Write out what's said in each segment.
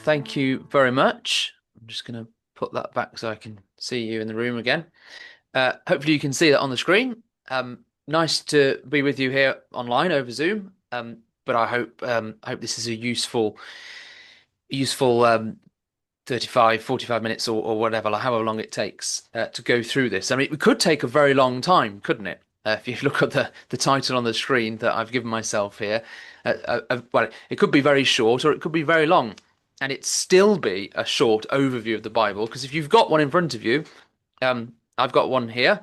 Thank you very much. I'm just going to put that back so I can see you in the room again. Hopefully you can see that on the screen. Nice to be with you here online over Zoom. But I hope this is a useful 35, 45 minutes or whatever, like however long it takes to go through this. I mean, it could take a very long time, couldn't it? If you look at the title on the screen that I've given myself here, well, it could be very short or it could be very long, and it still be a short overview of the Bible. Because if you've got one in front of you, I've got one here.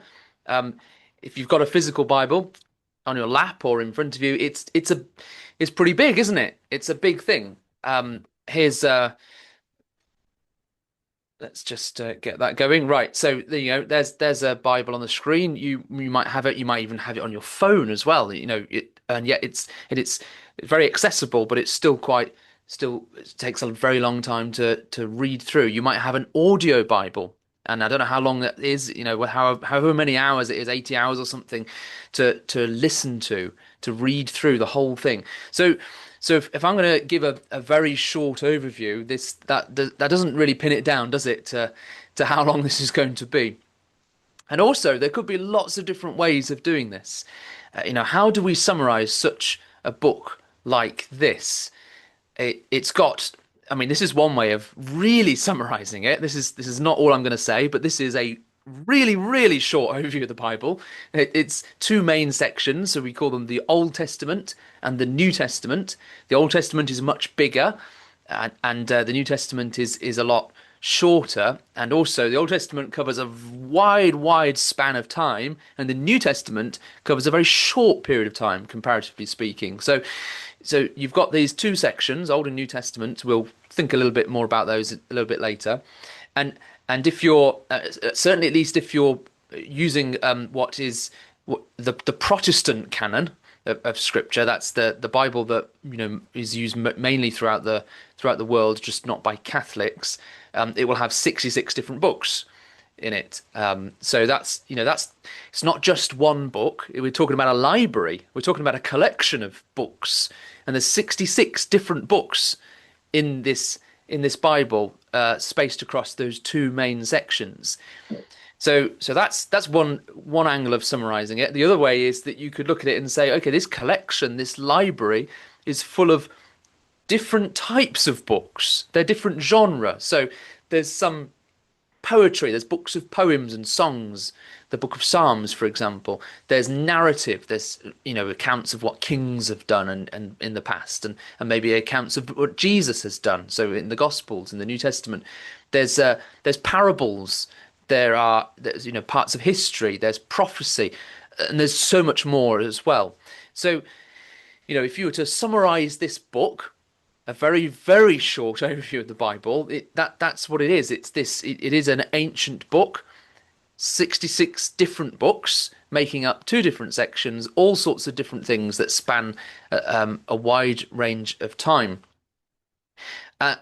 Um, if you've got a physical Bible on your lap or in front of you, it's pretty big, isn't it? It's a big thing. Here's Let's just get that going. Right. So there's a Bible on the screen. You might have it. You might even have it on your phone as well. And yet it's very accessible, but it's still it takes a very long time to read through. You might have an audio Bible, and I don't know how long that is. However many hours it is, 80 hours or something, to listen to read through the whole thing. So if I'm going to give a very short overview, that doesn't really pin it down, does it, to how long this is going to be? And also, there could be lots of different ways of doing this. How do we summarize such a book like this? It's got, I mean, this is one way of really summarizing it. This is not all I'm going to say, but this is a really, really short overview of the Bible. It's two main sections, so we call them the Old Testament and the New Testament. The Old Testament is much bigger, and the New Testament is a lot shorter. And also, the Old Testament covers a wide, wide span of time, and the New Testament covers a very short period of time, comparatively speaking. So you've got these two sections, Old and New Testament. We'll think a little bit more about those a little bit later. And if you're certainly, at least if you're using what the Protestant canon of Scripture, that's the Bible that is used mainly throughout the world, just not by Catholics. It will have 66 different books in it. So that's it's not just one book. We're talking about a library. We're talking about a collection of books, and there's 66 different books in this Bible, spaced across those two main sections. So that's one angle of summarizing it. The other way is that you could look at it and say, okay, this collection, this library, is full of different types of books. They're different genre. So there's some poetry, there's books of poems and songs, the book of Psalms, for example. There's narrative, there's accounts of what kings have done and in the past, and maybe accounts of what Jesus has done. So in the Gospels, in the New Testament, there's parables, there's parts of history, there's prophecy, and there's so much more as well. So if you were to summarize this book, a very, very short overview of the Bible, that's what it is. It is an ancient book, 66 different books making up two different sections, all sorts of different things that span a wide range of time. Uh,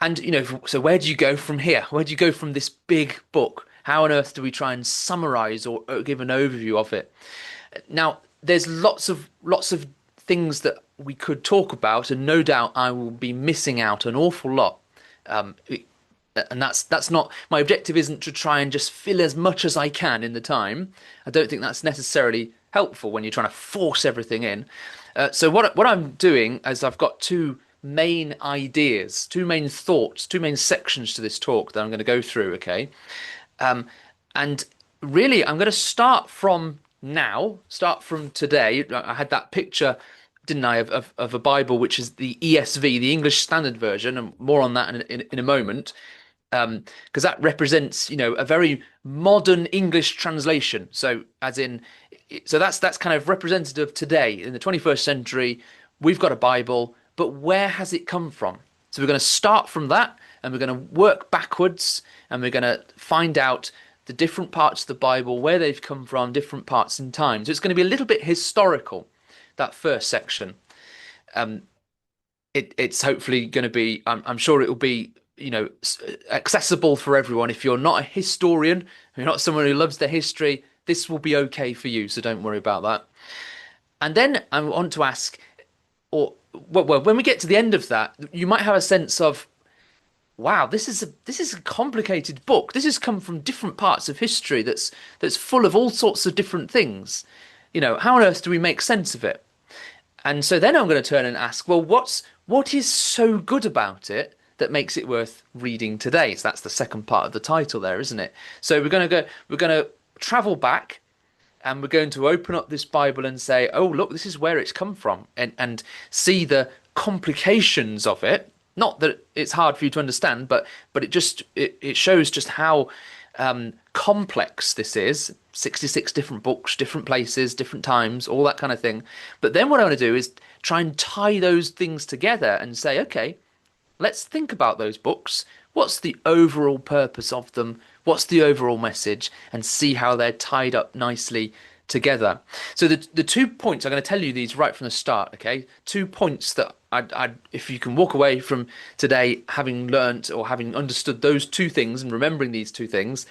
and so where do you go from here? Where do you go from this big book? How on earth do we try and summarize or give an overview of it? Now, there's lots of things that we could talk about, and no doubt I will be missing out an awful lot. Um, and that's not my objective. Isn't to try and just fill as much as I can in the time. I don't think that's necessarily helpful when you're trying to force everything in. So what I'm doing is I've got two main ideas, two main thoughts, two main sections to this talk that I'm going to go through. Okay, and really I'm going to start from now, start from today. I had that picture, didn't I, of a Bible which is the ESV, the English Standard Version, and more on that in a moment, because that represents, a very modern English translation. So that's kind of representative today in the 21st century. We've got a Bible, but where has it come from? So we're going to start from that, and we're going to work backwards, and we're going to find out the different parts of the Bible, where they've come from, different parts in time. So it's going to be a little bit historical, that first section. It's hopefully going to be, I'm sure it will be, accessible for everyone. If you're not a historian, if you're not someone who loves the history, this will be okay for you. So don't worry about that. And then I want to ask, or well, when we get to the end of that, you might have a sense of, wow, this is a complicated book. This has come from different parts of history that's full of all sorts of different things. How on earth do we make sense of it? And so then I'm going to turn and ask, well, what is so good about it that makes it worth reading today? So that's the second part of the title there, isn't it? So we're going to travel back and we're going to open up this Bible and say, oh, look, this is where it's come from, and see the complications of it. Not that it's hard for you to understand, but it shows just how complex this is. 66 different books, different places, different times, all that kind of thing. But then what I want to do is try and tie those things together and say, okay, let's think about those books. What's the overall purpose of them? What's the overall message? And see how they're tied up nicely together. So the 2 points, I'm going to tell you these right from the start, okay? 2 points that if you can walk away from today having learnt or having understood those two things and remembering these two things,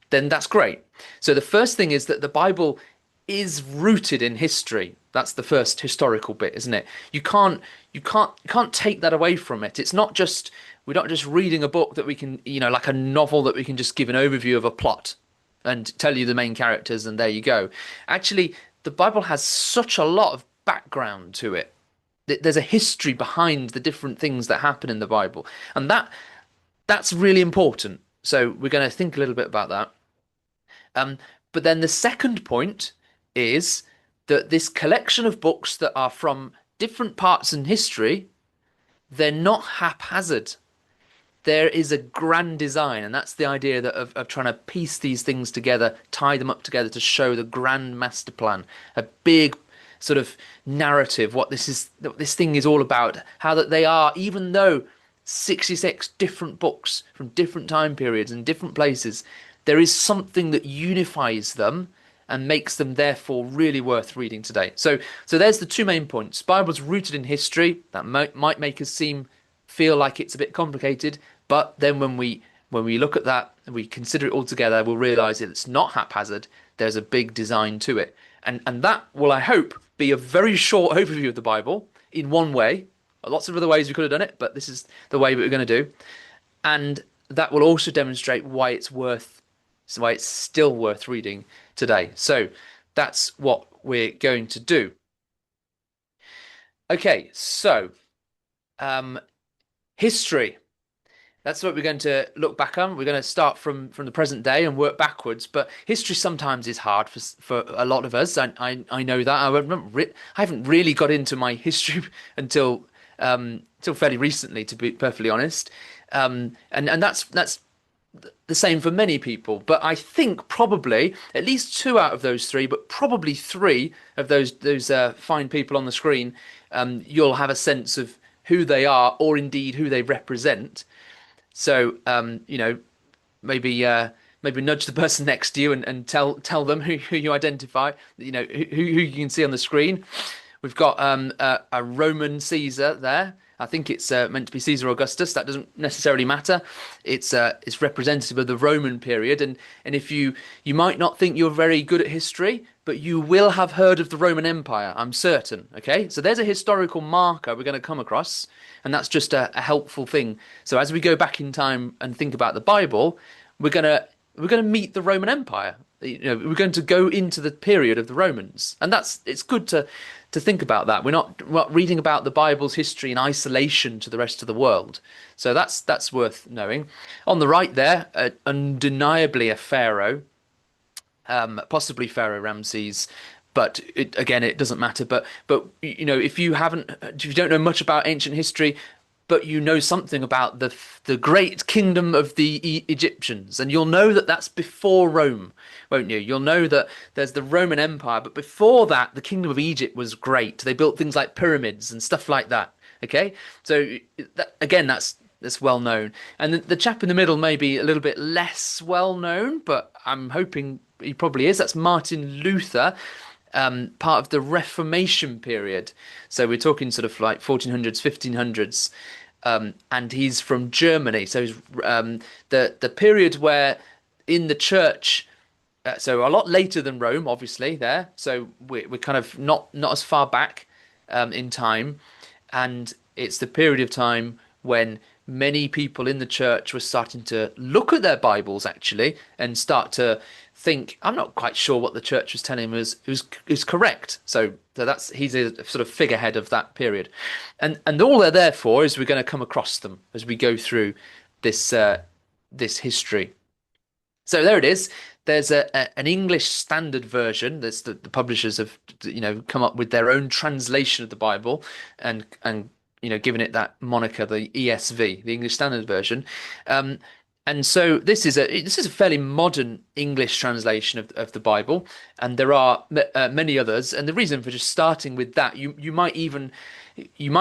then that's great. So the first thing is that the Bible is rooted in history. That's the first historical bit, isn't it? You can't take that away from it. It's not just we're not just reading a book that we can, like a novel that we can just give an overview of a plot and tell you the main characters and there you go. Actually, the Bible has such a lot of background to it. There's a history behind the different things that happen in the Bible, and that's really important. So we're going to think a little bit about that. But then the second point is that this collection of books that are from different parts in history, they're not haphazard. There is a grand design, and that's the idea that of trying to piece these things together, tie them up together to show the grand master plan, a big sort of narrative, what this thing is all about, how that they are, even though 66 different books from different time periods and different places, there is something that unifies them and makes them therefore really worth reading today. So there's the two main points. Bible's rooted in history. That might make us feel like it's a bit complicated, but then when we look at that and we consider it all together, we'll realize that it's not haphazard. There's a big design to it. And that will, I hope, be a very short overview of the Bible in one way. Lots of other ways we could have done it, but this is the way we're going to do. And that will also demonstrate why it's still worth reading today. So that's what we're going to do. Okay, so history. That's what we're going to look back on. We're going to start from the present day and work backwards. But history sometimes is hard for a lot of us. I know that. I haven't really got into my history until fairly recently, to be perfectly honest. And that's the same for many people. But I think probably at least two out of those three, but probably three of those fine people on the screen, you'll have a sense of who they are or indeed who they represent. So, maybe nudge the person next to you and tell them who you identify, who you can see on the screen. We've got a Roman Caesar there. I think it's meant to be Caesar Augustus. That doesn't necessarily matter. It's representative of the Roman period, and if you might not think you're very good at history, but you will have heard of the Roman Empire, I'm certain. Okay, so there's a historical marker we're going to come across, and that's just a helpful thing. So as we go back in time and think about the Bible, we're gonna meet the Roman Empire. We're going to go into the period of the Romans, and it's good to think about that. We're not reading about the Bible's history in isolation to the rest of the world. So that's worth knowing. On the right there, undeniably a pharaoh, possibly Pharaoh Ramses, but it doesn't matter. But if you don't know much about ancient history, but you know something about the great kingdom of the Egyptians, and you'll know that that's before Rome, won't you? You'll know that there's the Roman Empire, but before that, the kingdom of Egypt was great. They built things like pyramids and stuff like that. Okay, so that's well known. And the chap in the middle may be a little bit less well known, but I'm hoping he probably is. That's Martin Luther. Part of the Reformation period. So we're talking sort of like 1400s, 1500s, and he's from Germany. So he's the period where in the church, so a lot later than Rome, obviously there. So we're kind of not as far back in time, and it's the period of time when many people in the church were starting to look at their Bibles actually and start to think, I'm not quite sure what the church was telling him is correct. So that's he's a sort of figurehead of that period, and all they're there for is we're going to come across them as we go through this history. So there it is. There's an English Standard Version. That's the publishers have come up with their own translation of the Bible, and given it that moniker, the ESV, the English Standard Version. Um, and so this is a fairly modern English translation of the Bible, and there are many others. And the reason for just starting with that, you might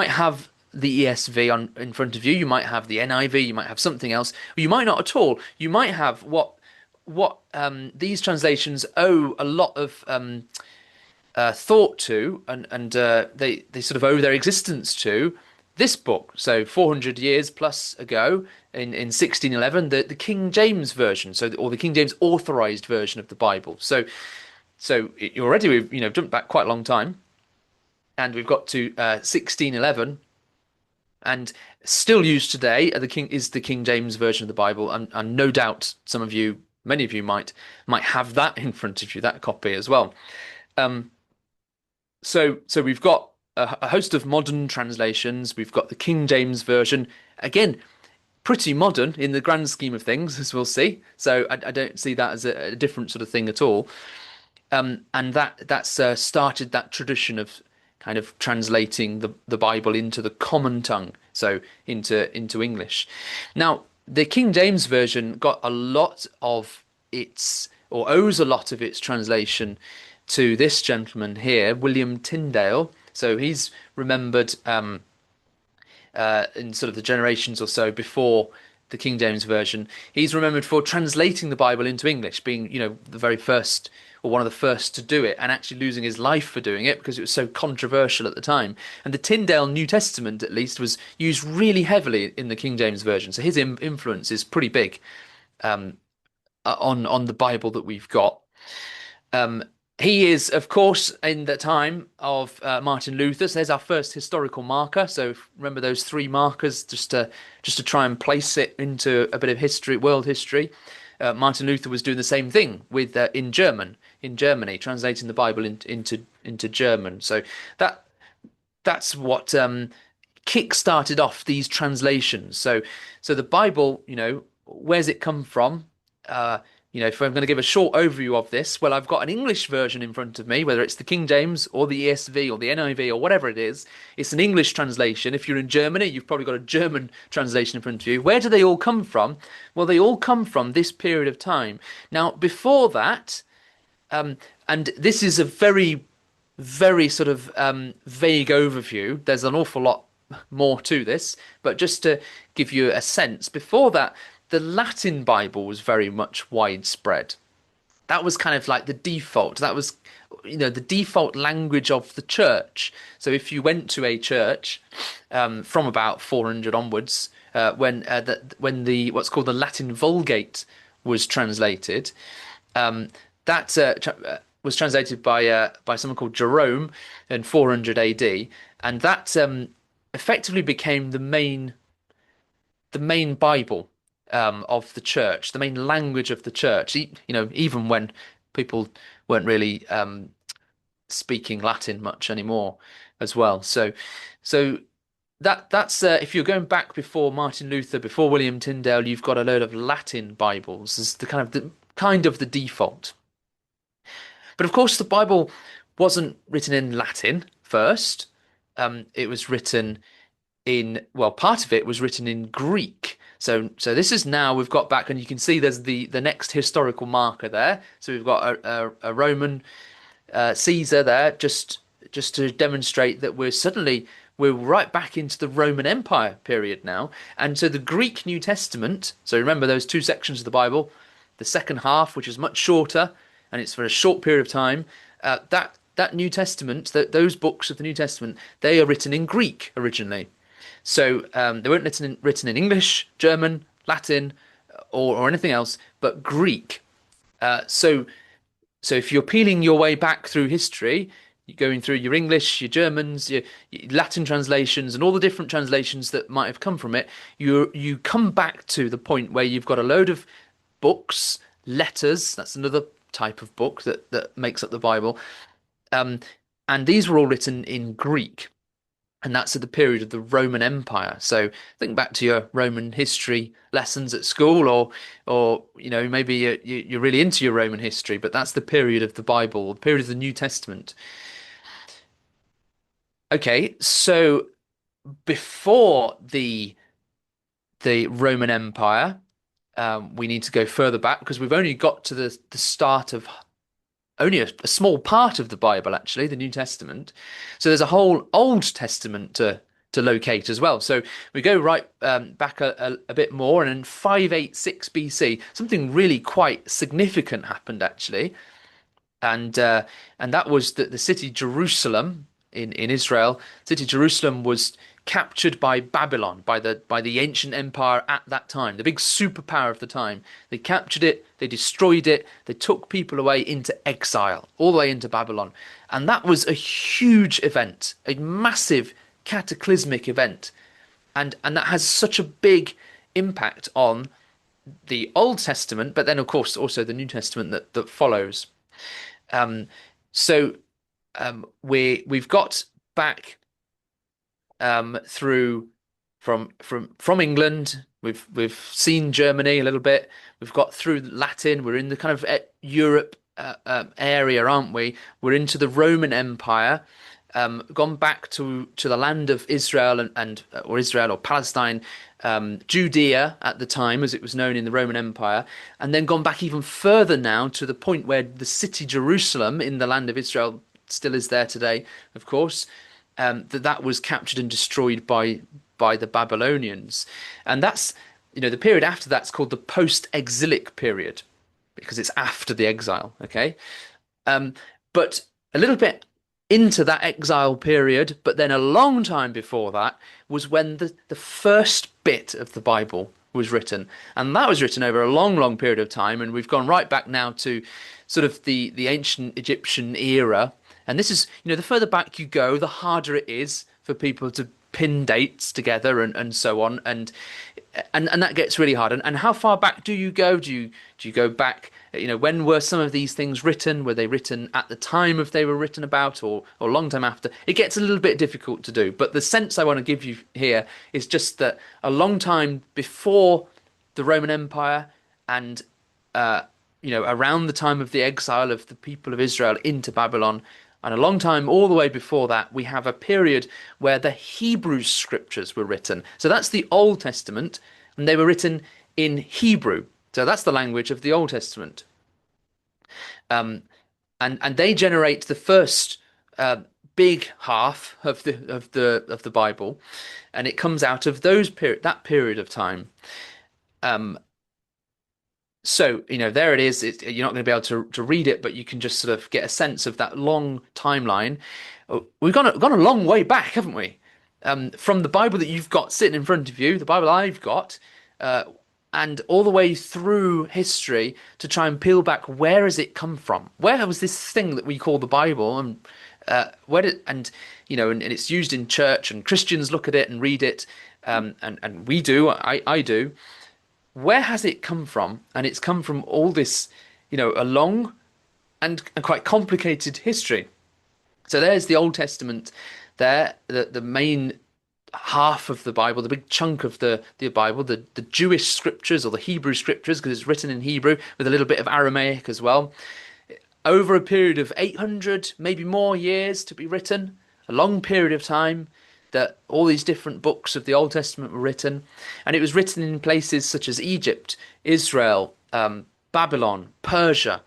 have the ESV on in front of you. You might have the NIV. You might have something else. Or you might not at all. You might have what these translations owe a lot of thought to, and they sort of owe their existence to this book. So 400 years plus ago, in 1611, the King James version, or the King James authorized version of the Bible. Already we've jumped back quite a long time, and we've got to 1611. And still used today, is the King James version of the Bible, and no doubt many of you might have that in front of you, that copy as well. So we've got a host of modern translations. We've got the King James version, again, pretty modern in the grand scheme of things, as we'll see. So I don't see that as a different sort of thing at all. And that's started that tradition of kind of translating the Bible into the common tongue, so into English. Now, the King James version got a lot of or owes a lot of its translation to this gentleman here, William Tyndale. So he's remembered in sort of the generations or so before the King James version. He's remembered for translating the Bible into English, being the very first, or one of the first to do it, and actually losing his life for doing it because it was so controversial at the time. And the Tyndale New Testament, at least, was used really heavily in the King James version. So his influence is pretty big on the Bible that we've got. He is, of course, in the time of Martin Luther. So there's our first historical marker. So remember those three markers, just to try and place it into a bit of history, world history. Martin Luther was doing the same thing with in Germany, translating the Bible into German. So that's what kick-started off these translations. So the Bible, where's it come from? If I'm going to give a short overview of this, well, I've got an English version in front of me, whether it's the King James or the ESV or the NIV or whatever it is. It's an English translation. If you're in Germany, you've probably got a German translation in front of you. Where do they all come from? Well, they all come from this period of time. Now, before that, and this is a very, very sort of vague overview. There's an awful lot more to this, but just to give you a sense, before that, the Latin Bible was very much widespread. That was kind of like the default. That was, the default language of the church. So if you went to a church from about 400 onwards, when the what's called the Latin Vulgate was translated, that was translated by someone called Jerome in 400 AD, and that effectively became the main Bible of the church, the main language of the church. Even when people weren't really speaking Latin much anymore, as well. So that's if you're going back before Martin Luther, before William Tyndale, you've got a load of Latin Bibles as the kind of the default. But of course, the Bible wasn't written in Latin first. It was written part of it was written in Greek. So this is now we've got back, and you can see there's the next historical marker there. So we've got a Roman Caesar there, just to demonstrate that we're right back into the Roman Empire period now. And so the Greek New Testament, so remember those two sections of the Bible, the second half, which is much shorter, and it's for a short period of time, that New Testament, those books of the New Testament, they are written in Greek originally. So they weren't written in English, German, Latin, or anything else, but Greek. So if you're peeling your way back through history, you're going through your English, your Germans, your Latin translations, and all the different translations that might have come from it, you come back to the point where you've got a load of books, letters. That's another type of book that makes up the Bible. Um, and these were all written in Greek. And that's at the period of the Roman Empire. So think back to your Roman history lessons at school, or maybe you're really into your Roman history, but that's the period of the Bible, the period of the New Testament. Okay, so before the Roman Empire, we need to go further back because we've only got to the start of only a small part of the Bible, actually, the New Testament. So there's a whole Old Testament to locate as well. So we go right back a bit more, and in 586 BC, something really quite significant happened, actually, and that was that the city Jerusalem in Israel, city Jerusalem was captured by Babylon, by the ancient empire at that time, the big superpower of the time. They captured it, they destroyed it, they took people away into exile, all the way into Babylon. And that was a huge event, a massive cataclysmic event. And that has such a big impact on the Old Testament, but then of course also the New Testament that follows. Um, so we've got back through from England. We've seen Germany a little bit. We've got through Latin. We're in the kind of Europe area, aren't we? We're into the Roman Empire. Gone back to the land of Israel and or Israel or Palestine, Judea at the time as it was known in the Roman Empire, and then gone back even further now to the point where the city Jerusalem in the land of Israel still is there today, of course. That was captured and destroyed by the Babylonians, and that's the period after that's called the post-exilic period because it's after the exile. Okay, but a little bit into that exile period, but then a long time before that was when the first bit of the Bible was written. And that was written over a long, long period of time. And we've gone right back now to sort of the ancient Egyptian era. And this is, the further back you go, the harder it is for people to pin dates together and so on. And that gets really hard. And how far back do you go? Do you go back? When were some of these things written? Were they written at the time of they were written about, or a long time after? It gets a little bit difficult to do. But the sense I want to give you here is just that a long time before the Roman Empire, and around the time of the exile of the people of Israel into Babylon, and a long time all the way before that, we have a period where the Hebrew scriptures were written. So that's the Old Testament, and they were written in Hebrew. So that's the language of the Old Testament. And they generate the first big half of the Bible, and it comes out of that period of time. So, there it is. You're not going to be able to read it, but you can just sort of get a sense of that long timeline. We've gone a long way back, haven't we? From the Bible that you've got sitting in front of you, the Bible I've got, and all the way through history to try and peel back, where has it come from? Where was this thing that we call the Bible, and and it's used in church, and Christians look at it and read it, and we do, I do. Where has it come from? And it's come from all this, a long and quite complicated history. So there's the Old Testament there, the main half of the Bible, the big chunk of the Bible, the Jewish scriptures or the Hebrew scriptures, because it's written in Hebrew with a little bit of Aramaic as well. Over a period of 800, maybe more years to be written, a long period of time, that all these different books of the Old Testament were written, and it was written in places such as Egypt, Israel, Babylon, Persia,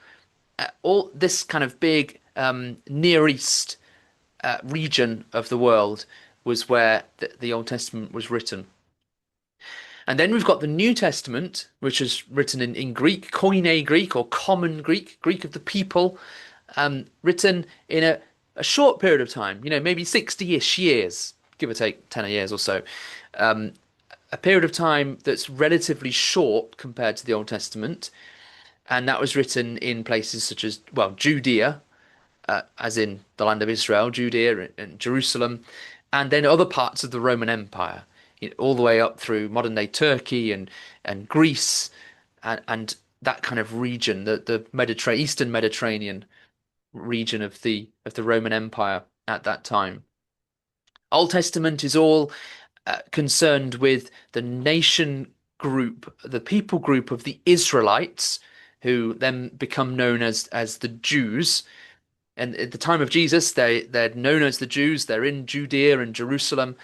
all this kind of big Near East region of the world was where the Old Testament was written. And then we've got the New Testament, which is written in Greek, Koine Greek or Common Greek, Greek of the people, written in a short period of time, maybe 60-ish years, give or take 10 years or so. A period of time that's relatively short compared to the Old Testament. And that was written in places such as, well, Judea, as in the land of Israel, Judea and Jerusalem, and then other parts of the Roman Empire, all the way up through modern day Turkey and Greece and that kind of region, the Eastern Mediterranean region of the Roman Empire at that time. Old Testament is all concerned with the nation group, the people group of the Israelites, who then become known as the Jews. And at the time of Jesus, they're known as the Jews. They're in Judea and Jerusalem,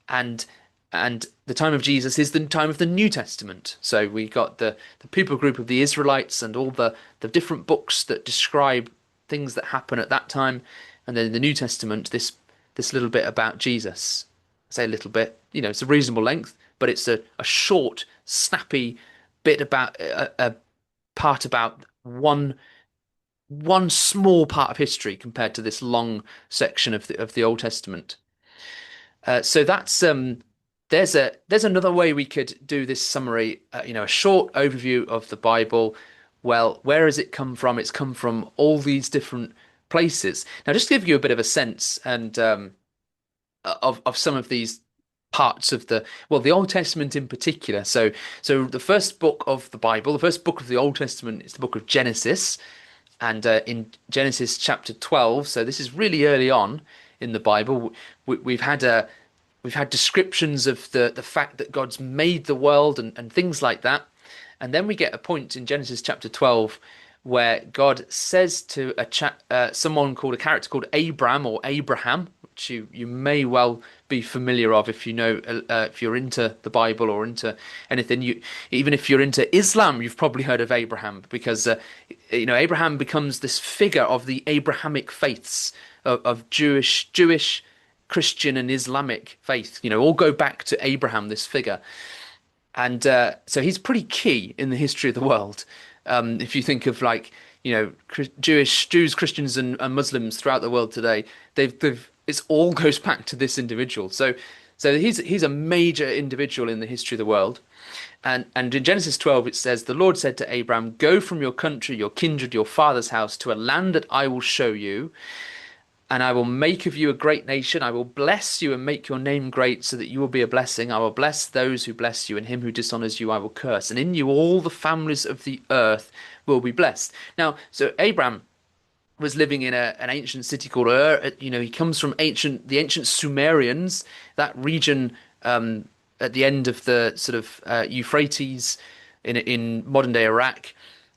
and the time of Jesus is the time of the New Testament. So we got the people group of the Israelites and all the different books that describe things that happen at that time, and then in the New Testament, this little bit about Jesus. I say a little bit, it's a reasonable length, but it's a short, snappy bit about a part about one small part of history compared to this long section of the Old Testament. So that's there's another way we could do this summary. A short overview of the Bible. Well, where has it come from? It's come from all these different places. Now, just to give you a bit of a sense and of some of these parts of the Old Testament in particular. So the first book of the Bible, the first book of the Old Testament is the book of Genesis. And in Genesis chapter 12, so this is really early on in the Bible, we've had descriptions of the fact that God's made the world and things like that. And then we get a point in Genesis chapter 12 where God says to a character called Abram or Abraham, which you may well be familiar of if if you're into the Bible or into anything. Even if you're into Islam, you've probably heard of Abraham because Abraham becomes this figure of the Abrahamic faiths of Jewish, Christian, and Islamic faith. All go back to Abraham, this figure, and so he's pretty key in the history of the world. If you think of Jews, Christians, and Muslims throughout the world today, it all goes back to this individual. So he's a major individual in the history of the world. And in Genesis 12 it says, "The Lord said to Abram, go from your country, your kindred, your father's house, to a land that I will show you, and I will make of you a great nation. I will bless you and make your name great, so that you will be a blessing. I will bless those who bless you, and him who dishonors you I will curse. And in you all the families of the earth will be blessed." Now, so Abram was living in an ancient city called Ur. He comes from the ancient Sumerians, that region at the end of the sort of Euphrates in modern day Iraq,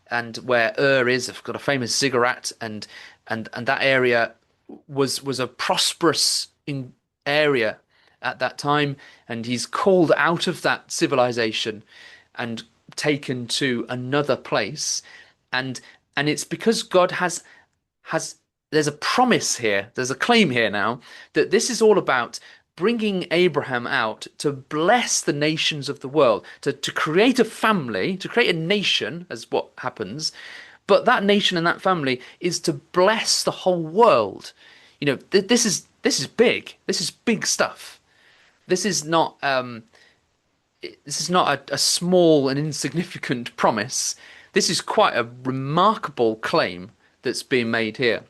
and where Ur is. I've got a famous ziggurat, and that area was a prosperous area at that time, and he's called out of that civilization and taken to another place, and it's because God has there's a promise here, there's a claim here now that this is all about bringing Abraham out to bless the nations of the world, to create a family, to create a nation, as what happens. But that nation and that family is to bless the whole world. This is big. This is big stuff. This is not a small and insignificant promise. This is quite a remarkable claim that's being made here.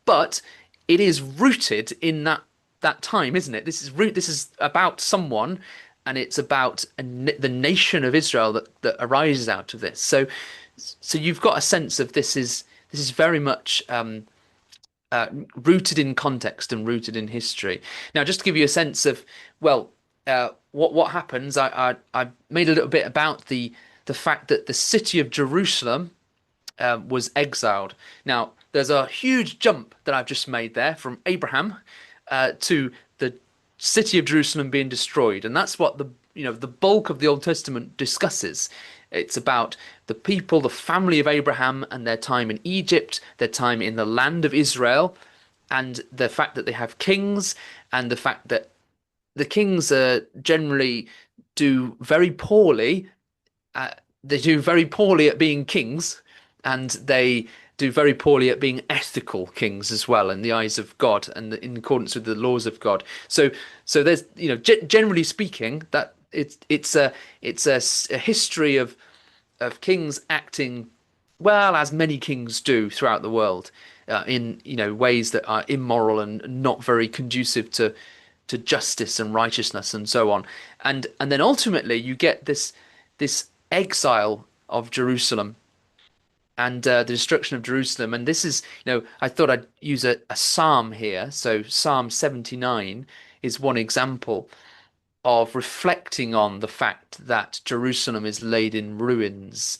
But it is rooted in that time, isn't it? This is about someone, and it's about the nation of Israel that arises out of this. So you've got a sense of this is very much rooted in context and rooted in history. Now, just to give you a sense of what happens, I made a little bit about the fact that the city of Jerusalem was exiled. Now, there's a huge jump that I've just made there from Abraham to the city of Jerusalem being destroyed, and that's what the bulk of the Old Testament discusses. It's about the people, the family of Abraham, and their time in Egypt, their time in the land of Israel, and the fact that they have kings, and the fact that the kings generally do very poorly. They do very poorly at being kings, and they do very poorly at being ethical kings as well in the eyes of God and in accordance with the laws of God. So there's generally speaking that it's a history of kings acting well, as many kings do throughout the world, in ways that are immoral and not very conducive to justice and righteousness and so on. And then ultimately you get this exile of Jerusalem and the destruction of Jerusalem. And this is, I thought I'd use a psalm here. So Psalm 79 is one example of reflecting on the fact that Jerusalem is laid in ruins.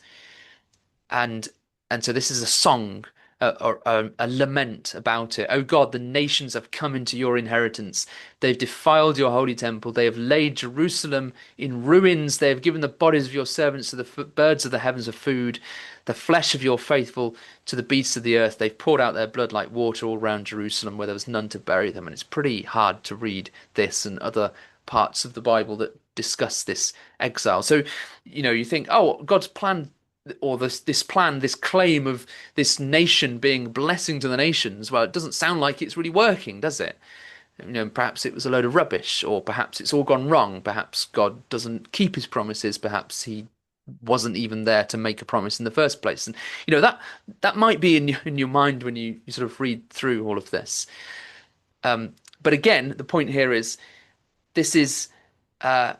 And and so this is a song, or a lament about it. Oh God, the nations have come into your inheritance. They've defiled your holy temple. They have laid Jerusalem in ruins. They have given the bodies of your servants to the birds of the heavens for food, the flesh of your faithful to the beasts of the earth. They've poured out their blood like water all round Jerusalem, where there was none to bury them. And it's pretty hard to read this and other parts of the Bible that discuss this exile. So, you think, oh, God's plan, or this plan, this claim of this nation being a blessing to the nations. Well, it doesn't sound like it's really working, does it? Perhaps it was a load of rubbish, or perhaps it's all gone wrong. Perhaps God doesn't keep his promises. Perhaps he wasn't even there to make a promise in the first place. And that might be in your mind when you sort of read through all of this. But again, the point here is this is uh,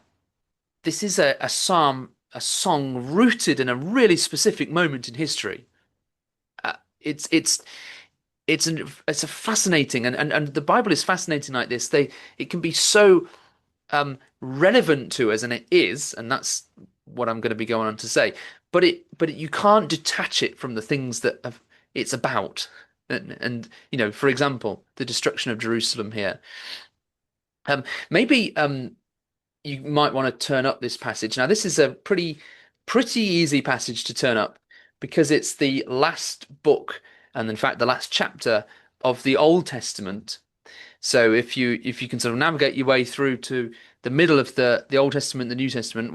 this is a psalm, a song rooted in a really specific moment in history. Uh, it's it's it's a fascinating, and the Bible is fascinating like this. It can be so relevant to us, and it is, and that's what I'm going to be going on to say. But you can't detach it from the things it's about. And for example, the destruction of Jerusalem here. Maybe you might want to turn up this passage. Now, this is a pretty easy passage to turn up because it's the last book, and in fact, the last chapter of the Old Testament. So if you can sort of navigate your way through to the middle of the Old Testament, the New Testament,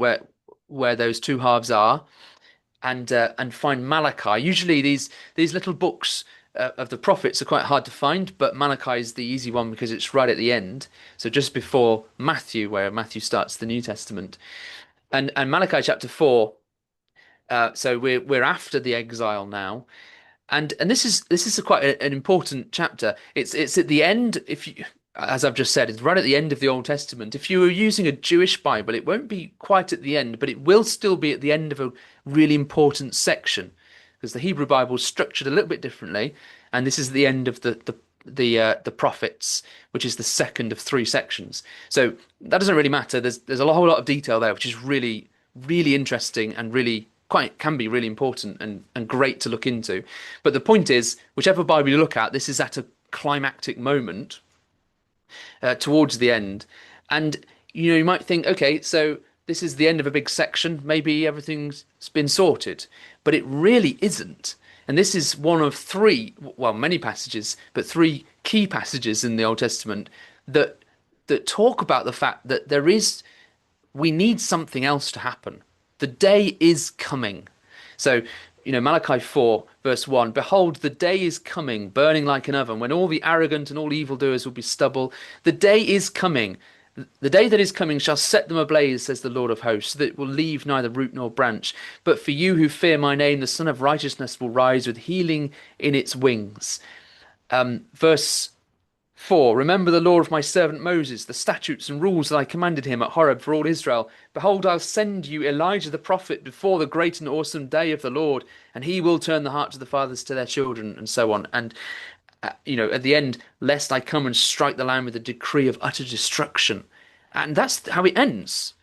where those two halves are, and find Malachi. Usually these little books of the prophets are quite hard to find, but Malachi is the easy one because it's right at the end. So just before Matthew, where Matthew starts the New Testament, and Malachi chapter 4. So we're after the exile now, and this is quite an important chapter. It's at the end. If you, as I've just said, it's right at the end of the Old Testament. If you were using a Jewish Bible, it won't be quite at the end, but it will still be at the end of a really important section, because the Hebrew Bible is structured a little bit differently, and this is the end of the prophets, which is the second of three sections. So that doesn't really matter. There's a whole lot of detail there, which is really really interesting and really can be really important and great to look into. But the point is, whichever Bible you look at, this is at a climactic moment towards the end, and you might think, okay, so this is the end of a big section. Maybe everything's been sorted, but it really isn't. And this is one of three, well, many passages, but three key passages in the Old Testament that talk about the fact that we need something else to happen. The day is coming. So, Malachi 4, verse 1, behold, the day is coming, burning like an oven, when all the arrogant and all evildoers will be stubble. The day is coming. The day that is coming shall set them ablaze, says the Lord of hosts, so that it will leave neither root nor branch. But for you who fear my name, the Son of Righteousness will rise with healing in its wings. Verse 4, remember the law of my servant Moses, the statutes and rules that I commanded him at Horeb for all Israel. Behold, I'll send you Elijah the prophet before the great and awesome day of the Lord, and he will turn the hearts of the fathers to their children, and so on. And, at the end, lest I come and strike the land with a decree of utter destruction. And that's how it ends.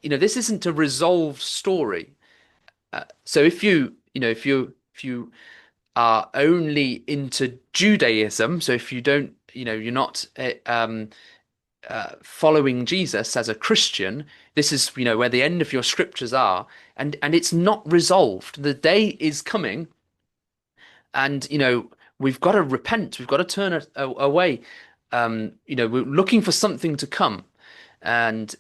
This isn't a resolved story. So if you are only into Judaism, so if you don't, you're not following Jesus as a Christian, this is where the end of your scriptures are, and it's not resolved. The day is coming, and we've got to repent. We've got to turn away. We're looking for something to come, and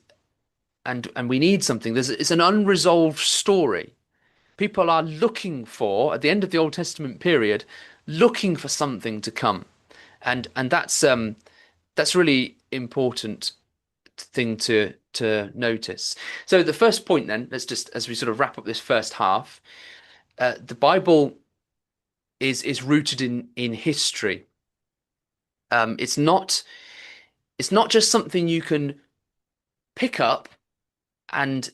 and we need something. It's an unresolved story. People are looking for, at the end of the Old Testament period, looking for something to come, and that's really important thing to notice. So the first point then, let's just, as we sort of wrap up this first half, the Bible is rooted in history. It's not just something you can pick up and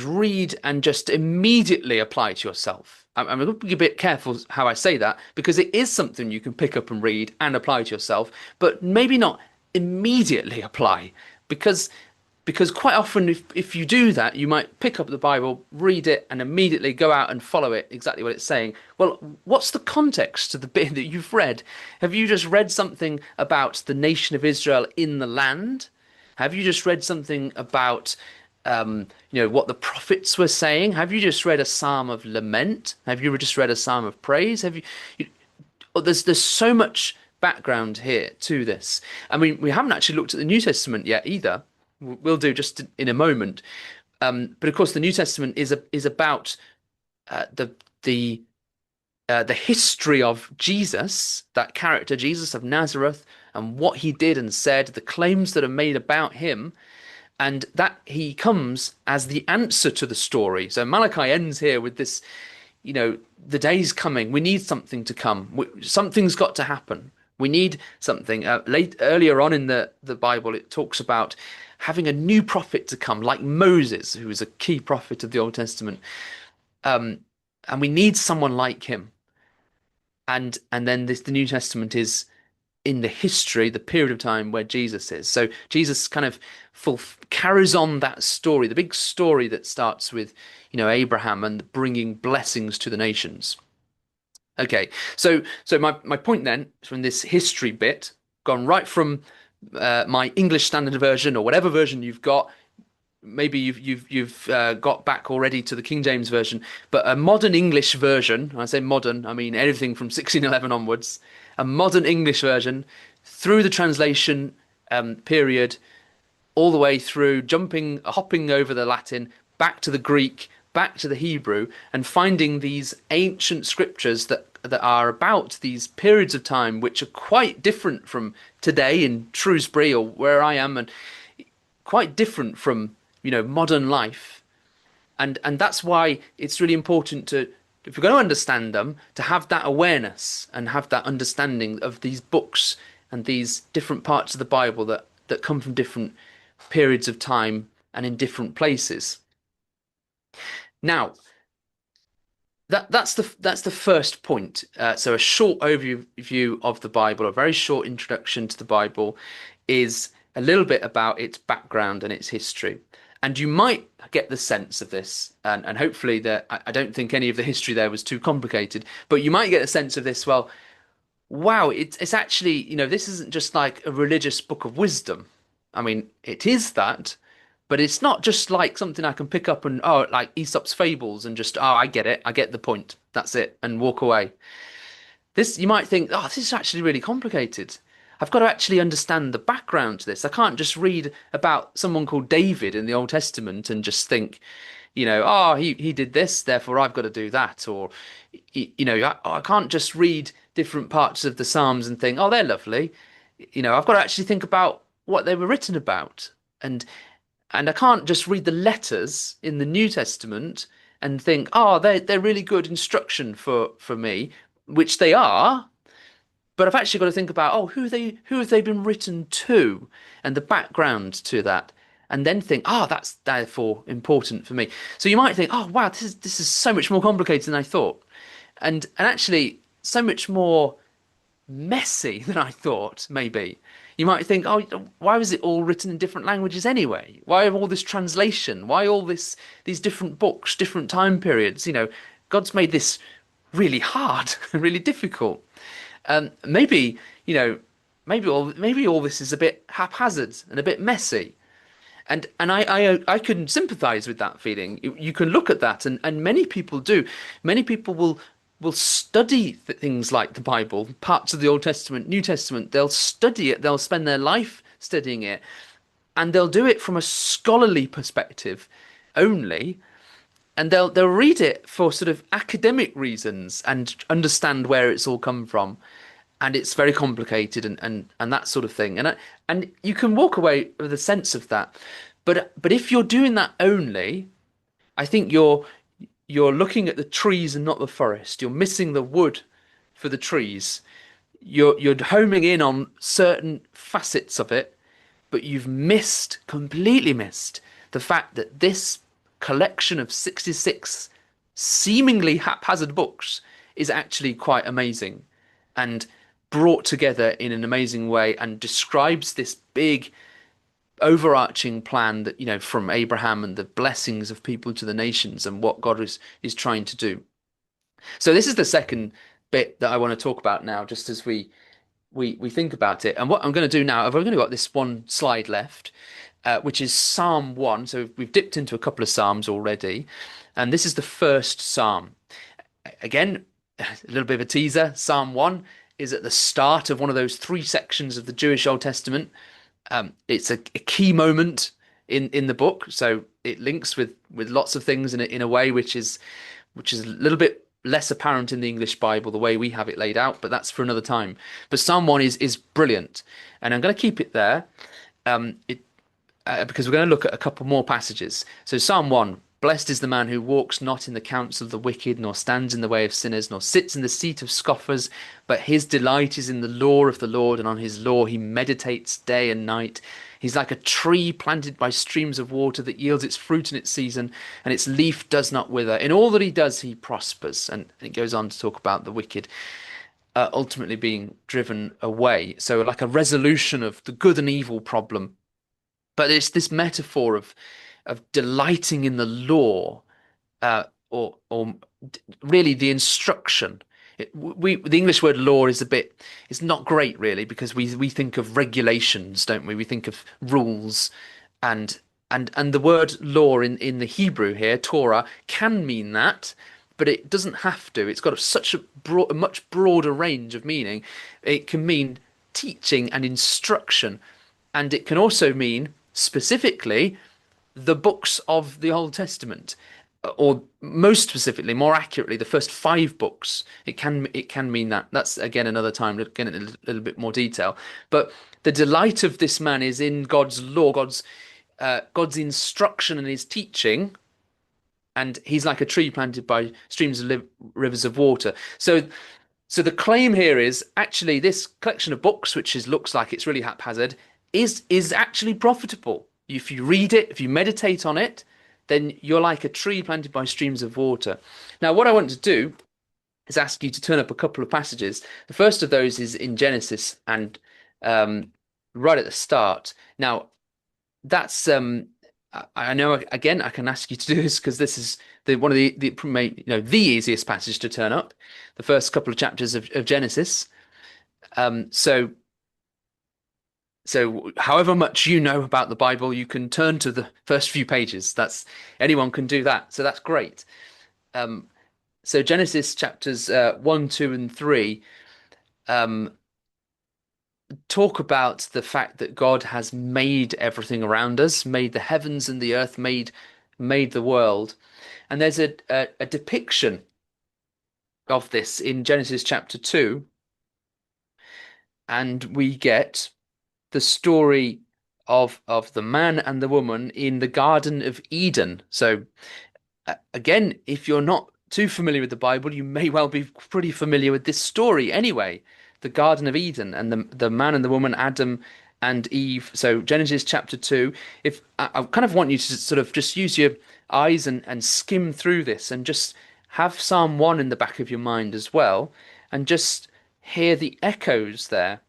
read and just immediately apply to yourself. I'm going to be a bit careful how I say that because it is something you can pick up and read and apply to yourself, but maybe not immediately apply because quite often if you do that, you might pick up the Bible, read it, and immediately go out and follow it exactly what it's saying. Well, what's the context to the bit that you've read? Have you just read something about the nation of Israel in the land? Have you just read something about what the prophets were saying? Have you just read a psalm of lament? Have you just read a psalm of praise? There's so much background here to this. I mean, we haven't actually looked at the New Testament yet either. We'll do just in a moment. But of course, the New Testament is about the the history of Jesus, that character, Jesus of Nazareth, and what he did and said, the claims that are made about him, and that he comes as the answer to the story. So Malachi ends here with this, the day's coming. We need something to come. Something's got to happen. We need something. Earlier on in the Bible, it talks about having a new prophet to come, like Moses, who was a key prophet of the Old Testament. And we need someone like him. And then the New Testament is in the history, the period of time where Jesus is. So Jesus kind of carries on that story, the big story that starts with, Abraham and bringing blessings to the nations. Okay, so my point then from this history bit, gone right from my English Standard Version or whatever version you've got. Maybe you've got back already to the King James Version, but a modern English version. When I say modern, I mean everything from 1611 onwards. A modern English version through the translation period, all the way through, hopping over the Latin, back to the Greek, back to the Hebrew, and finding these ancient scriptures that are about these periods of time which are quite different from today in Shrewsbury or where I am, and quite different from modern life, and that's why it's really important to, if you're going to understand them, to have that awareness and have that understanding of these books and these different parts of the Bible that come from different periods of time and in different places. Now, that's the first point. So a short overview of the Bible, a very short introduction to the Bible, is a little bit about its background and its history. And you might get the sense of this, and hopefully that I don't think any of the history there was too complicated, but you might get a sense of this, well, wow, it's actually, this isn't just like a religious book of wisdom. I mean, it is that, but it's not just like something I can pick up and, like Aesop's fables and just, I get it, I get the point, that's it, and walk away. This, you might think, this is actually really complicated. I've got to actually understand the background to this. I can't just read about someone called David in the Old Testament and just think, he did this, therefore I've got to do that. Or, I can't just read different parts of the Psalms and think, they're lovely. I've got to actually think about what they were written about. And I can't just read the letters in the New Testament and think, they're really good instruction for me, which they are. But I've actually got to think about, who have they been written to, and the background to that, and then think, that's therefore important for me. So you might think, wow, this is so much more complicated than I thought, and actually so much more messy than I thought. Maybe you might think, why was it all written in different languages anyway? Why all this translation? Why all these different books, different time periods? God's made this really hard, really difficult. Maybe all this is a bit haphazard and a bit messy, and I can sympathise with that feeling. You can look at that, and many people do. Many people will study things like the Bible, parts of the Old Testament, New Testament. They'll study it. They'll spend their life studying it, and they'll do it from a scholarly perspective only. And they'll read it for sort of academic reasons and understand where it's all come from, and it's very complicated and that sort of thing. And you can walk away with a sense of that, but if you're doing that only, I think you're you're looking at the trees and not the forest. You're missing the wood for the trees. You're homing in on certain facets of it, but you've missed, completely missed, the fact that this collection of 66 seemingly haphazard books is actually quite amazing and brought together in an amazing way and describes this big overarching plan that, from Abraham and the blessings of people to the nations and what God is trying to do. So this is the second bit that I want to talk about now, just as we think about it. And what I'm going to do now, I've only got this one slide left, which is Psalm 1. So we've dipped into a couple of Psalms already, and this is the first Psalm. Again, a little bit of a teaser. Psalm 1 is at the start of one of those three sections of the Jewish Old Testament. It's a key moment in the book, so it links with lots of things in a way which is a little bit less apparent in the English Bible, the way we have it laid out, but that's for another time. But Psalm 1 is brilliant, and I'm going to keep it there because we're going to look at a couple more passages. So Psalm 1, blessed is the man who walks not in the counsel of the wicked, nor stands in the way of sinners, nor sits in the seat of scoffers, but his delight is in the law of the Lord, and on his law he meditates day and night. He's like a tree planted by streams of water that yields its fruit in its season, and its leaf does not wither. In all that he does, he prospers. And it goes on to talk about the wicked ultimately being driven away. So, like a resolution of the good and evil problem. But it's this metaphor of delighting in the law, or really the instruction. The English word law is it's not great really, because we think of regulations, don't we? We think of rules, and the word law in the Hebrew here, Torah, can mean that, but it doesn't have to. It's got such a much broader range of meaning. It can mean teaching and instruction, and it can also mean specifically the books of the Old Testament, or most specifically, more accurately, the first five books. It can mean that. That's again another time, again in a little bit more detail. But the delight of this man is in God's law, God's instruction and his teaching, and he's like a tree planted by streams of rivers of water. So the claim here is actually this collection of books, which looks like it's really haphazard, is actually profitable. If you read it, if you meditate on it, then you're like a tree planted by streams of water. Now, what I want to do is ask you to turn up a couple of passages. The first of those is in Genesis, and right at the start. Now, that's I know again I can ask you to do this because this is one of the easiest passage to turn up, the first couple of chapters of Genesis. So however much you know about the Bible, you can turn to the first few pages. Anyone can do that. So that's great. So Genesis chapters 1, 2, and 3 talk about the fact that God has made everything around us, made the heavens and the earth, made the world. And there's a depiction of this in Genesis chapter 2. And we get the story of the man and the woman in the Garden of Eden. So again, if you're not too familiar with the Bible, you may well be pretty familiar with this story anyway. The Garden of Eden and the man and the woman, Adam and Eve. So Genesis chapter 2. If I kind of want you to sort of just use your eyes and skim through this and just have Psalm 1 in the back of your mind as well, and just hear the echoes there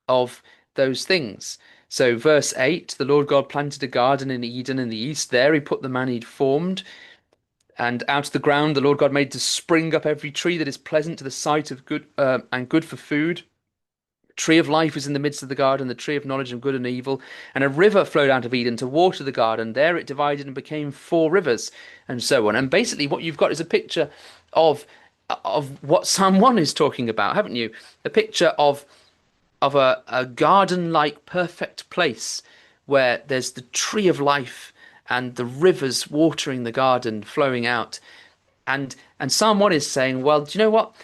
of those things. So verse 8, the Lord God planted a garden in Eden in the east. There he put the man he'd formed. And out of the ground the Lord God made to spring up every tree that is pleasant to the sight of good and good for food. The tree of life was in the midst of the garden, the tree of knowledge of good and evil. And a river flowed out of Eden to water the garden. There it divided and became 4 rivers, and so on. And basically what you've got is a picture of what Psalm 1 is talking about, haven't you? A picture of a garden-like perfect place where there's the tree of life and the rivers watering the garden flowing out. And Psalm 1 is saying, well, do you know what?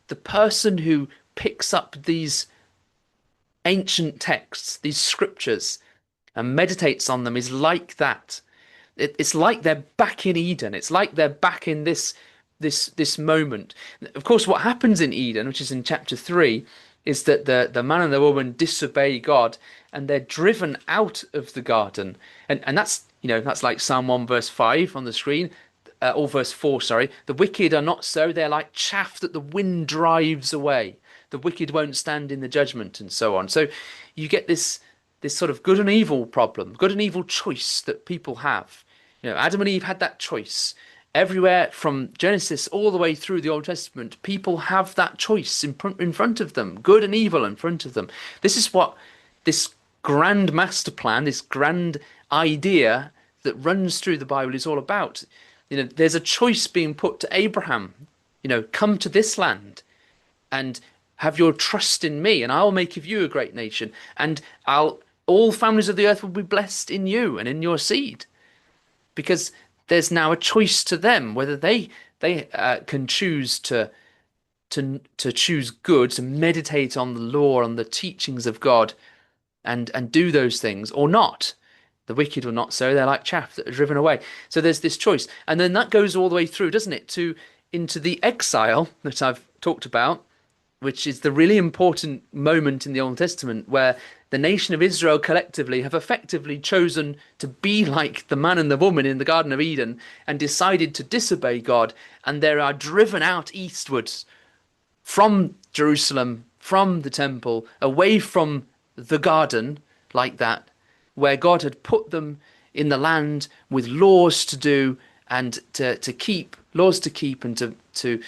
The person who picks up these ancient texts, these scriptures, and meditates on them is like that. It's like they're back in Eden. It's like they're back in this moment. Of course, what happens in Eden, which is in chapter 3, is that the man and the woman disobey God and they're driven out of the garden. And that's, that's like Psalm 1 verse 5 on the screen, or verse 4, sorry. The wicked are not so, they're like chaff that the wind drives away. The wicked won't stand in the judgment, and so on. So you get this sort of good and evil problem, good and evil choice that people have. Adam and Eve had that choice. Everywhere from Genesis all the way through the Old Testament, people have that choice in front of them, good and evil in front of them. This is what this grand master plan, this grand idea that runs through the Bible is all about. There's a choice being put to Abraham. Come to this land and have your trust in me, and I'll make of you a great nation, and all families of the earth will be blessed in you and in your seed, because there's now a choice to them whether they can choose to choose good, to meditate on the law, on the teachings of God, and do those things or not. The wicked will not so; they're like chaff that are driven away. So there's this choice, and then that goes all the way through, doesn't it, into the exile that I've talked about, which is the really important moment in the Old Testament where the nation of Israel collectively have effectively chosen to be like the man and the woman in the Garden of Eden and decided to disobey God, and they are driven out eastwards from Jerusalem, from the temple, away from the garden like that, where God had put them in the land with laws to do and to keep, laws to keep, and to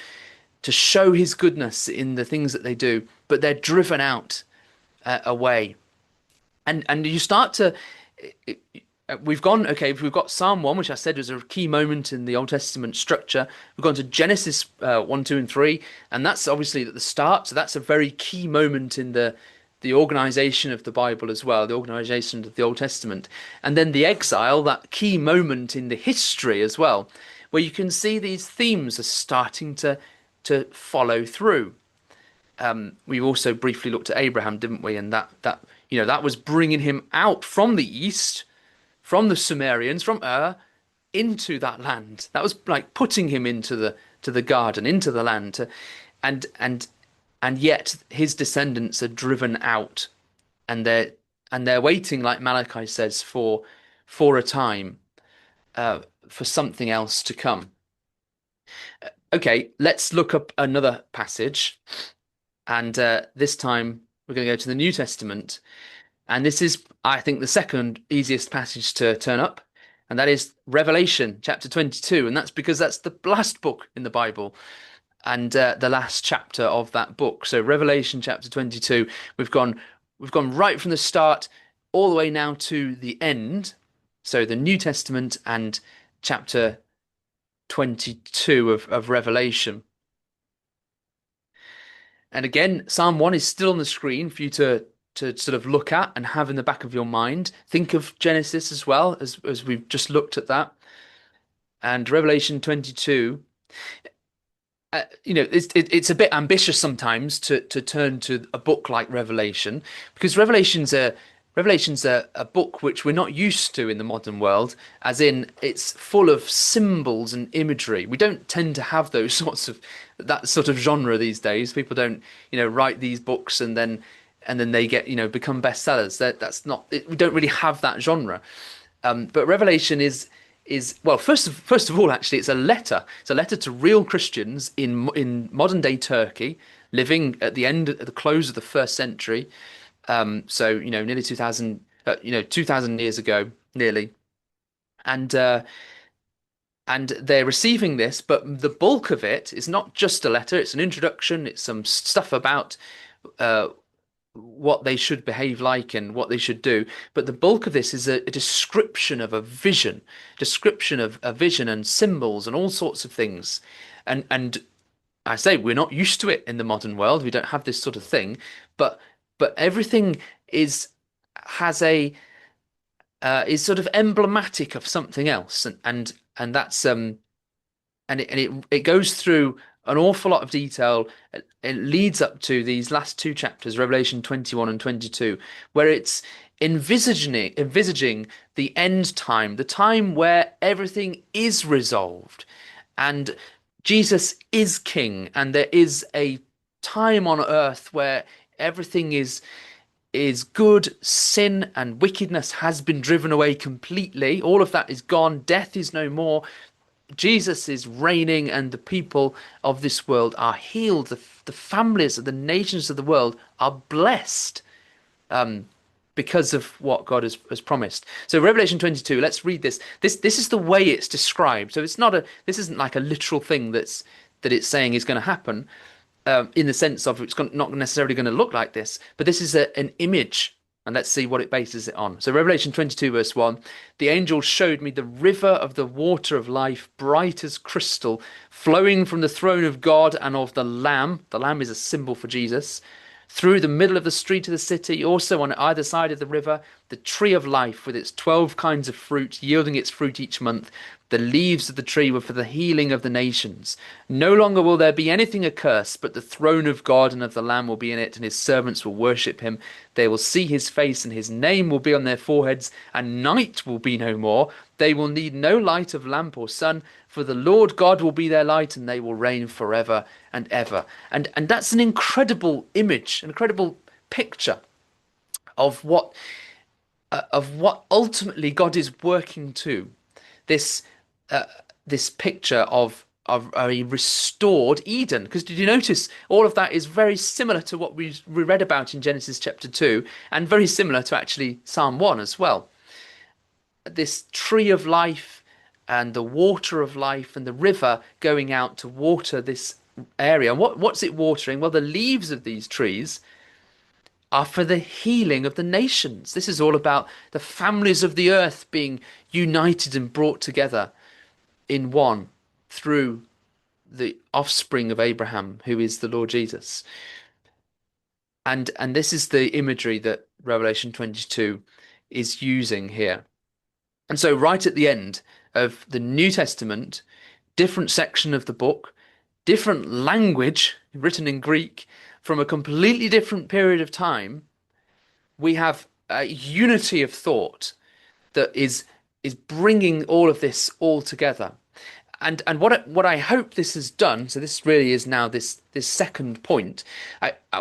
show his goodness in the things that they do, but they're driven out away. And you start to, we've got Psalm 1, which I said was a key moment in the Old Testament structure. We've gone to Genesis 1, 2, and 3, and that's obviously at the start, so that's a very key moment in the organization of the Bible as well, the organization of the Old Testament. And then the exile, that key moment in the history as well, where you can see these themes are starting to follow through. We also briefly looked at Abraham, didn't we? And that was bringing him out from the east, from the Sumerians, from Ur, into that land. That was like putting him into the garden, into the land, and yet his descendants are driven out, and they're waiting, like Malachi says, for a time, for something else to come. Okay, let's look up another passage, and this time we're going to go to the New Testament, and this is, I think, the second easiest passage to turn up, and that is Revelation chapter 22, and that's because that's the last book in the Bible, and the last chapter of that book. So Revelation chapter 22, we've gone right from the start all the way now to the end. So the New Testament and chapter 22 of Revelation. And again, Psalm 1 is still on the screen for you to sort of look at and have in the back of your mind. Think of Genesis as well, as we've just looked at that. And Revelation 22, it's a bit ambitious sometimes to turn to a book like Revelation, because Revelation's a book which we're not used to in the modern world, as in it's full of symbols and imagery. We don't tend to have that sort of genre these days. People don't, write these books and then they get, become bestsellers. That's not, we don't really have that genre. But Revelation is well, first of all, actually, it's a letter. It's a letter to real Christians in modern day Turkey, living at the close of the first century. So nearly 2000 years ago, nearly, and they're receiving this, but the bulk of it is not just a letter. It's an introduction. It's some stuff about what they should behave like and what they should do. But the bulk of this is a description of a vision, and symbols and all sorts of things. And I say we're not used to it in the modern world. We don't have this sort of thing, but everything is sort of emblematic of something else, and that's and it goes through an awful lot of detail. It leads up to these last two chapters, Revelation 21 and 22, where envisaging the end time, the time where everything is resolved and Jesus is king, and there is a time on earth where everything is good, sin and wickedness has been driven away completely. All of that is gone, death is no more. Jesus is reigning, and the people of this world are healed. The families of the nations of the world are blessed because of what God has promised. So Revelation 22, let's read this. This is the way it's described. So it's not a this isn't like a literal thing that it's saying is going to happen in the sense of not necessarily going to look like this, but this is an image. And let's see what it bases it on. So Revelation 22 verse 1, the angel showed me the river of the water of life, bright as crystal, flowing from the throne of God and of the Lamb. The Lamb is a symbol for Jesus. Through the middle of the street of the city, also on either side of the river, the tree of life with its 12 kinds of fruit, yielding its fruit each month. The leaves of the tree were for the healing of the nations. No longer will there be anything accursed, but the throne of God and of the Lamb will be in it, and his servants will worship him. They will see his face, and his name will be on their foreheads, and night will be no more. They will need no light of lamp or sun, for the Lord God will be their light, and they will reign forever and ever. And that's an incredible image, an incredible picture of what ultimately God is working to. This this picture of a restored Eden. Because did you notice all of that is very similar to what we read about in Genesis chapter 2, and very similar to actually Psalm 1 as well. This tree of life and the water of life and the river going out to water this area. And what's it watering? Well, the leaves of these trees are for the healing of the nations. This is all about the families of the earth being united and brought together in one through the offspring of Abraham, who is the Lord Jesus. And this is the imagery that Revelation 22 is using here. And so right at the end of the New Testament, different section of the book, different language written in Greek from a completely different period of time, we have a unity of thought that is bringing all of this all together. And what I hope this has done, so this really is now this second point.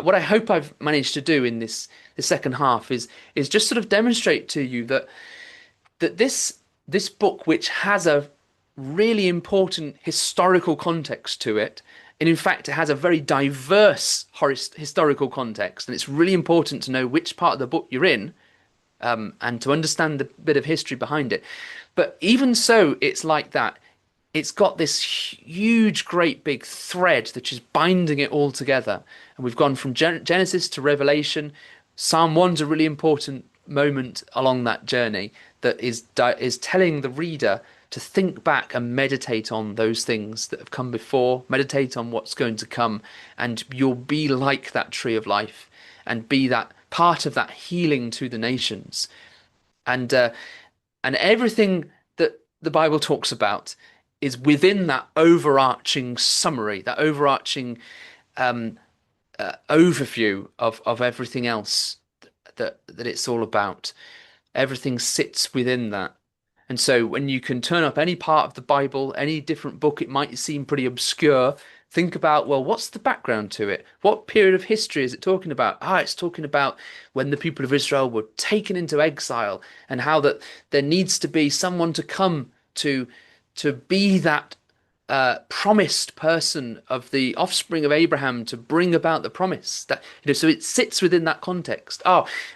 What I hope I've managed to do in this second half is just sort of demonstrate to you that this book, which has a really important historical context to it, and in fact it has a very diverse historical context, and it's really important to know which part of the book you're in, and to understand the bit of history behind it. But even so, it's like that. It's got this huge, great big thread that is binding it all together. And we've gone from Genesis to Revelation. Psalm 1's a really important moment along that journey that is telling the reader to think back and meditate on those things that have come before, meditate on what's going to come, and you'll be like that tree of life and be that part of that healing to the nations. And everything that the Bible talks about is within that overarching summary, that overarching overview of everything else that it's all about. Everything sits within that. And so when you can turn up any part of the Bible, any different book, it might seem pretty obscure. Think about, well, what's the background to it? What period of history is it talking about? It's talking about when the people of Israel were taken into exile, and how that there needs to be someone to come to be that promised person of the offspring of Abraham to bring about the promise. That so it sits within that context.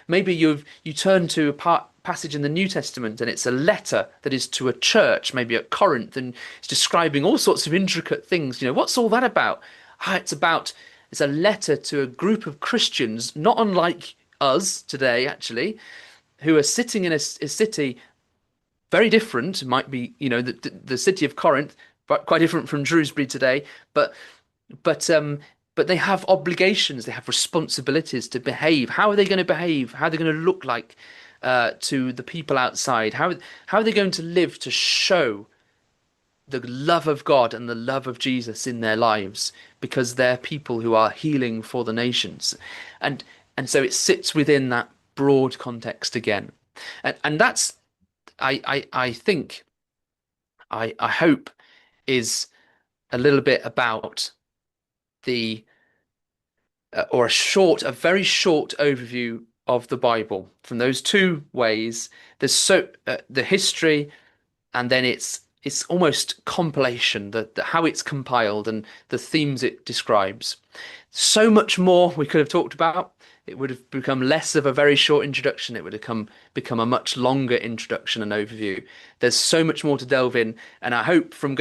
Maybe you turn to a passage in the New Testament, and it's a letter that is to a church, maybe at Corinth, and it's describing all sorts of intricate things. What's all that about? It's a letter to a group of Christians, not unlike us today, actually, who are sitting in a city very different. It might be, the city of Corinth, but quite different from Shrewsbury today. But they have obligations, they have responsibilities to behave. How are they going to behave? How are they going to look like to the people outside? How are they going to live to show the love of God and the love of Jesus in their lives? Because they're people who are healing for the nations, and so it sits within broad context again. And that's I think I hope is a little bit about the a very short overview of the Bible from those two ways. There's the history, and then it's almost compilation, the how it's compiled and the themes it describes. So much more we could have talked about. It would have become less of a very short introduction. It would have become a much longer introduction and overview. There's so much more to delve in, and I hope from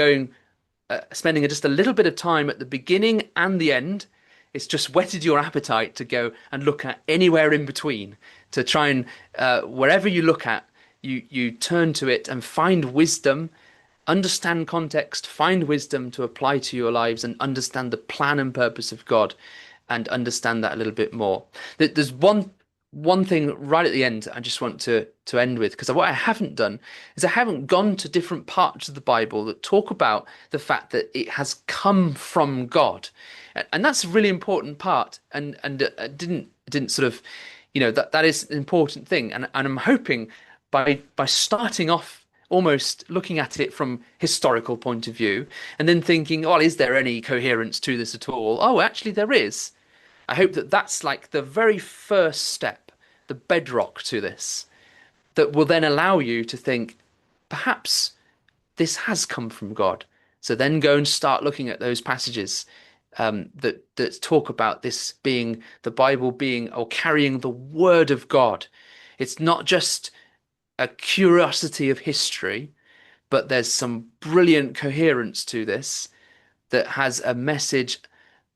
spending just a little bit of time at the beginning and the end, it's just whetted your appetite to go and look at anywhere in between, to try and wherever you look at, you turn to it and find wisdom, understand context, find wisdom to apply to your lives, and understand the plan and purpose of God, and understand that a little bit more. There's one thing right at the end I just want to end with, because what I haven't done is I haven't gone to different parts of the Bible that talk about the fact that it has come from God, and that's a really important part. And didn't sort of, that is an important thing, and I'm hoping by starting off almost looking at it from historical point of view, and then thinking, oh, is there any coherence to this at all? Oh, actually there is. I hope that that's like the very first step, the bedrock to this, that will then allow you to think, perhaps this has come from God. So then go and start looking at those passages that talk about this being the Bible being or carrying the Word of God. It's not just a curiosity of history, but there's some brilliant coherence to this that has a message,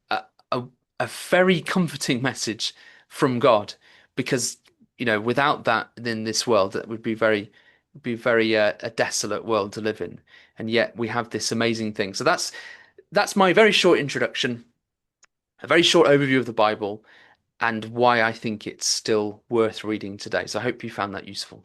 a, a, a very comforting message from God. Because, without that in this world, that would be very a desolate world to live in. And yet we have this amazing thing. So that's my very short introduction, a very short overview of the Bible, and why I think it's still worth reading today. So I hope you found that useful.